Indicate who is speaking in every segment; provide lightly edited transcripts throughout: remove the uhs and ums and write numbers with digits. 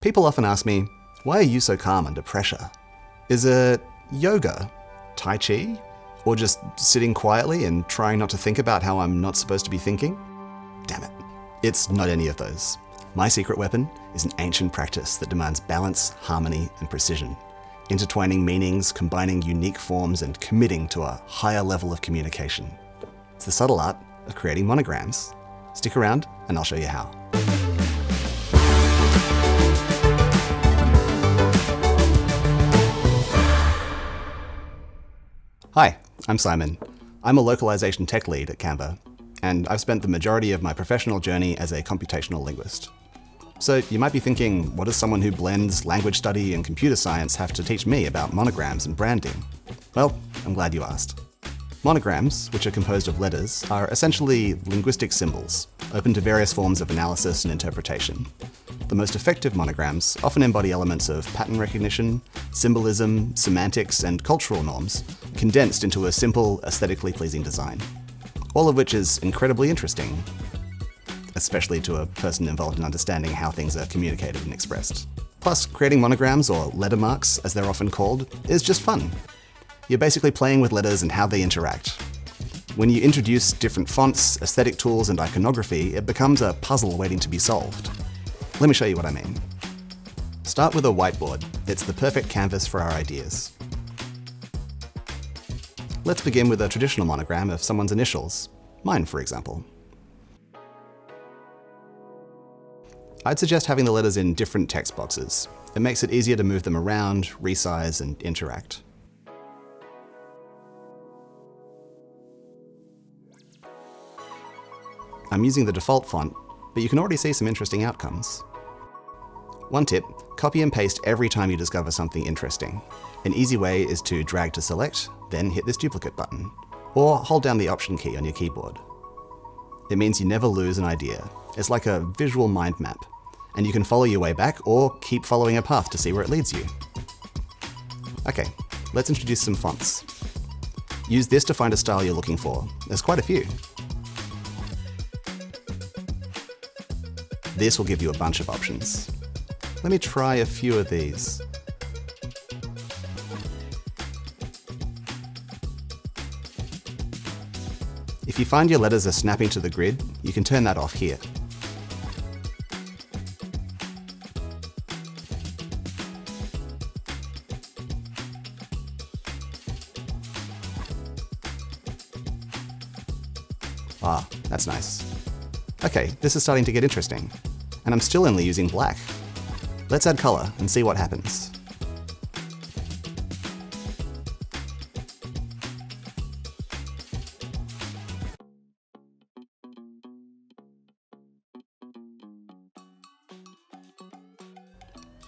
Speaker 1: People often ask me, why are you so calm under pressure? Is it yoga, Tai Chi, or just sitting quietly and trying not to think about how I'm not supposed to be thinking? Damn it. It's not any of those. My secret weapon is an ancient practice that demands balance, harmony, and precision, intertwining meanings, combining unique forms, and committing to a higher level of communication. It's the subtle art of creating monograms. Stick around and I'll show you how. Hi, I'm Simon. I'm a localization tech lead at Canva, and I've spent the majority of my professional journey as a computational linguist. So you might be thinking, what does someone who blends language study and computer science have to teach me about monograms and branding? Well, I'm glad you asked. Monograms, which are composed of letters, are essentially linguistic symbols, open to various forms of analysis and interpretation. The most effective monograms often embody elements of pattern recognition, symbolism, semantics, and cultural norms, condensed into a simple, aesthetically pleasing design. All of which is incredibly interesting, especially to a person involved in understanding how things are communicated and expressed. Plus, creating monograms, or lettermarks as they're often called, is just fun. You're basically playing with letters and how they interact. When you introduce different fonts, aesthetic tools, and iconography, it becomes a puzzle waiting to be solved. Let me show you what I mean. Start with a whiteboard. It's the perfect canvas for our ideas. Let's begin with a traditional monogram of someone's initials, mine for example. I'd suggest having the letters in different text boxes. It makes it easier to move them around, resize, and interact. I'm using the default font, but you can already see some interesting outcomes. One tip, copy and paste every time you discover something interesting. An easy way is to drag to select, then hit this duplicate button, or hold down the Option key on your keyboard. It means you never lose an idea. It's like a visual mind map, and you can follow your way back or keep following a path to see where it leads you. Okay, let's introduce some fonts. Use this to find a style you're looking for. There's quite a few. This will give you a bunch of options. Let me try a few of these. If you find your letters are snapping to the grid, you can turn that off here. Ah, that's nice. Okay, this is starting to get interesting. And I'm still only using black. Let's add color and see what happens.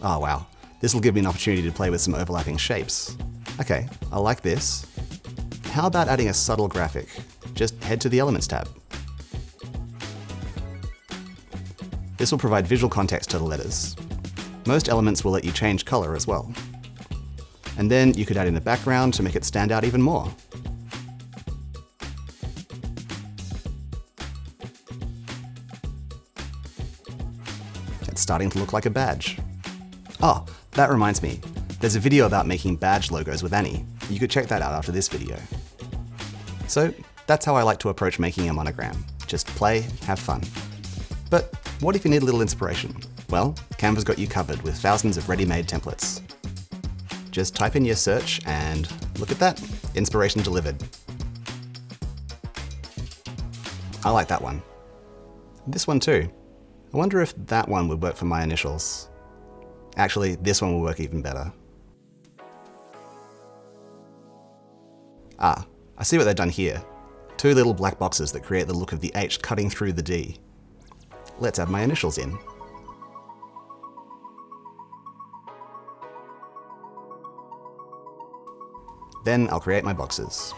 Speaker 1: Oh wow, this will give me an opportunity to play with some overlapping shapes. Okay, I like this. How about adding a subtle graphic? Just head to the Elements tab. This will provide visual context to the letters. Most elements will let you change color as well. And then you could add in a background to make it stand out even more. It's starting to look like a badge. Oh, that reminds me. There's a video about making badge logos with Annie. You could check that out after this video. So that's how I like to approach making a monogram. Just play, have fun. But what if you need a little inspiration? Well, Canva's got you covered with thousands of ready-made templates. Just type in your search and look at that, inspiration delivered. I like that one. This one too. I wonder if that one would work for my initials. Actually, this one will work even better. Ah, I see what they've done here. Two little black boxes that create the look of the H cutting through the D. Let's add my initials in. Then I'll create my boxes.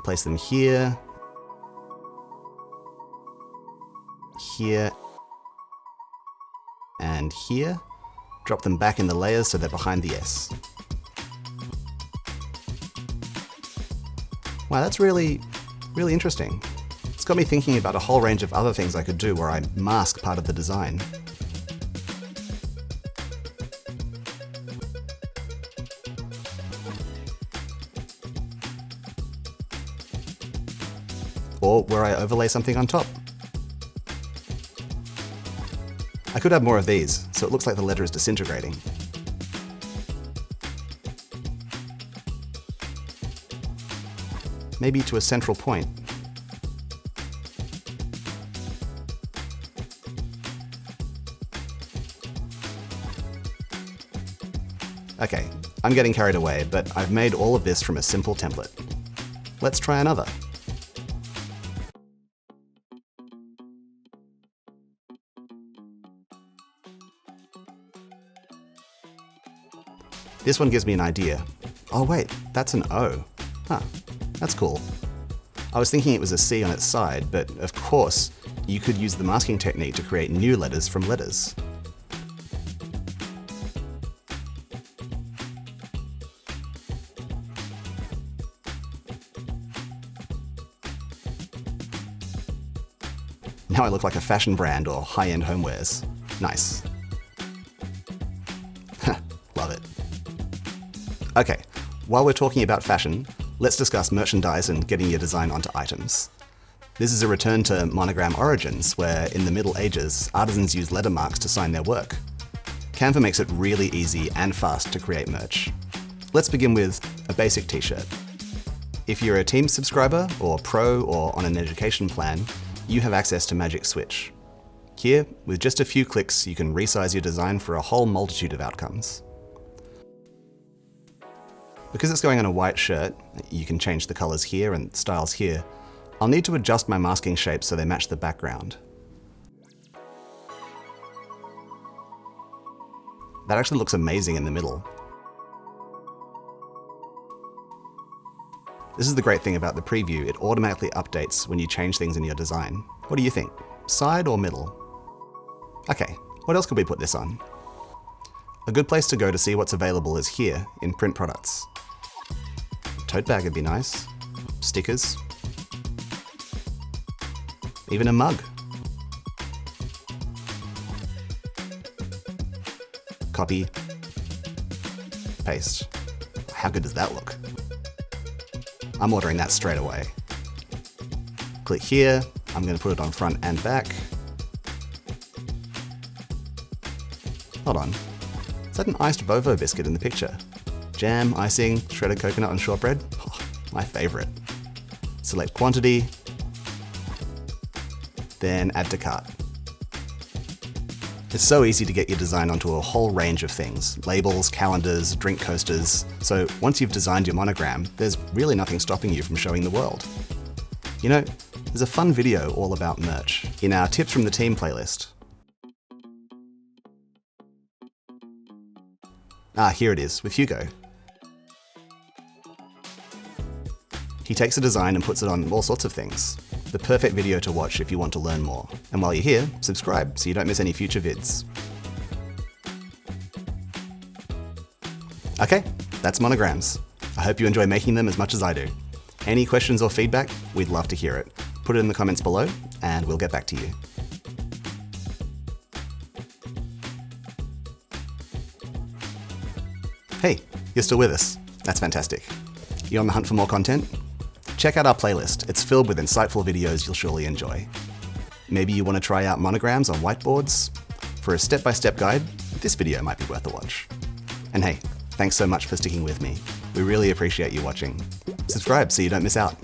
Speaker 1: Place them here, here, and here. Drop them back in the layers so they're behind the S. Wow, that's really interesting. It's got me thinking about a whole range of other things I could do where I mask part of the design. Or where I overlay something on top. I could have more of these, so it looks like the letter is disintegrating. Maybe to a central point. Okay, I'm getting carried away, but I've made all of this from a simple template. Let's try another. This one gives me an idea. Oh wait, that's an O. Huh, that's cool. I was thinking it was a C on its side, but of course, you could use the masking technique to create new letters from letters. Now I look like a fashion brand or high-end homewares. Nice. Love it. Okay, while we're talking about fashion, let's discuss merchandise and getting your design onto items. This is a return to monogram origins, where in the Middle Ages, artisans used lettermarks to sign their work. Canva makes it really easy and fast to create merch. Let's begin with a basic t-shirt. If you're a Team subscriber, or Pro, or on an education plan, you have access to Magic Switch. Here, with just a few clicks, you can resize your design for a whole multitude of outcomes. Because it's going on a white shirt, you can change the colors here and styles here. I'll need to adjust my masking shapes so they match the background. That actually looks amazing in the middle. This is the great thing about the preview, it automatically updates when you change things in your design. What do you think? Side or middle? Okay, what else could we put this on? A good place to go to see what's available is here, in print products. Tote bag would be nice. Stickers. Even a mug. Copy. Paste. How good does that look? I'm ordering that straight away. Click here. I'm going to put it on front and back. Hold on. Is that an iced Vovo biscuit in the picture? Jam, icing, shredded coconut and shortbread? Oh, my favorite. Select quantity, then add to cart. It's so easy to get your design onto a whole range of things. Labels, calendars, drink coasters. So once you've designed your monogram, there's really nothing stopping you from showing the world. You know, there's a fun video all about merch in our Tips from the Team playlist. Ah, here it is, with Hugo. He takes a design and puts it on all sorts of things. The perfect video to watch if you want to learn more. And while you're here, subscribe so you don't miss any future vids. Okay, that's monograms. I hope you enjoy making them as much as I do. Any questions or feedback, we'd love to hear it. Put it in the comments below and we'll get back to you. Hey, you're still with us. That's fantastic. You on the hunt for more content? Check out our playlist. It's filled with insightful videos you'll surely enjoy. Maybe you want to try out monograms on whiteboards? For a step-by-step guide, this video might be worth a watch. And hey, thanks so much for sticking with me. We really appreciate you watching. Subscribe so you don't miss out.